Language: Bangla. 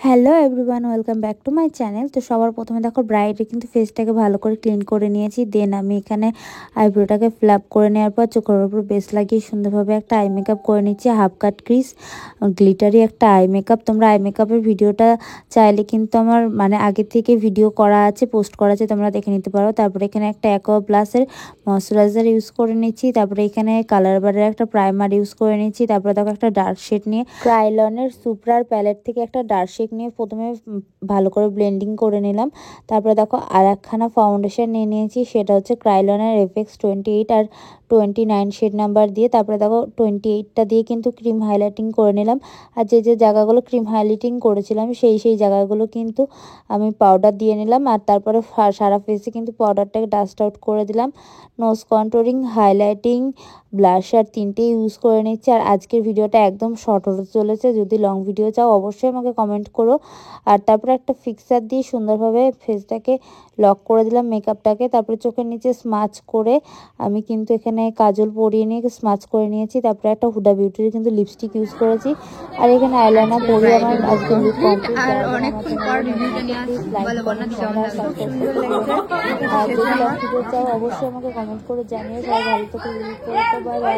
Hello everyone, welcome back to my channel. তো সবার প্রথমে দেখো ব্রাইডে কিন্তু ফেসটাকে ভালো করে ক্লিন করে নিয়েছি। দেন আমি এখানে আইব্রোটাকে ফ্ল্যাপ করে নেওয়ার পর চোখের উপর বেস লাগিয়ে সুন্দরভাবে একটা আই মেকআপ করে নিচ্ছি। হাফ কাট ক্রিজ গ্লিটারি একটা আই মেকআপ। তোমরা আই মেকআপের ভিডিওটা চাইলে কিন্তু আমার আগে থেকে ভিডিও করা আছে, পোস্ট করা আছে, তোমরা দেখে নিতে পারো। তারপরে এখানে একটা অ্যাকোয়া প্লাসের ময়শ্চারাইজার ইউজ করে নিচ্ছি। তারপরে এখানে কালার বারের একটা প্রাইমার ইউজ করে নিচ্ছি। তারপরে দেখো একটা ডার্ক শেড নিয়ে ক্রাইলনের সুপ্রার প্যালেট থেকে একটা ডার্ক শেড নিয়ে প্রথমে ভালো করে ব্লেন্ডিং করে নিলাম। তারপরে দেখো আর একখানা ফাউন্ডেশন নিয়ে নিয়েছি, সেটা হচ্ছে ক্রাইলনের এফএক্স 28 আর 29 শেড নাম্বার দিয়ে। তারপরে দেখো 28টা দিয়ে কিন্তু ক্রিম হাইলাইটিং করে নিলাম। আর যে যে জায়গাগুলো ক্রিম হাইলাইটিং করেছিলাম সেই জায়গাগুলো কিন্তু আমি পাউডার দিয়ে নিলাম। আর তারপরে সারা ফেসে কিন্তু পাউডারটাকে ডাস্ট আউট করে দিলাম। নোজ কন্ট্রোলিং, হাইলাইটিং, ব্লাশার তিনটেই ইউজ করে নিচ্ছি। আর আজকের ভিডিওটা একদম শর্ট হতে চলেছে। যদি লং ভিডিও চাও অবশ্যই আমাকে কমেন্ট করো। আর তারপরে একটা ফিক্সার দিয়ে সুন্দরভাবে ফেসটাকে লক করে দিলাম মেকআপটাকে। তারপরে চোখের নিচে স্মাচ করে আমি কিন্তু এখানে কাজল পরিয়ে নিয়ে স্মাচ করে নিয়েছি। তারপরে একটা হুডা বিউটির কিন্তু লিপস্টিক ইউজ করেছি। আর এখানে আইলাইনার পরিয়ে আমার আজকে লুক কমপ্লিট। আর অনেকক্ষণ পর রিভিউটা নিয়ে আসছি, বলো বর্ণাদি কেমন লাগলো? খুব সুন্দর লেগেছে। আর যদি লং ভিডিও চাও অবশ্যই আমাকে কমেন্ট করে জানিও। সবাই ভালো থেকে বাই বাই।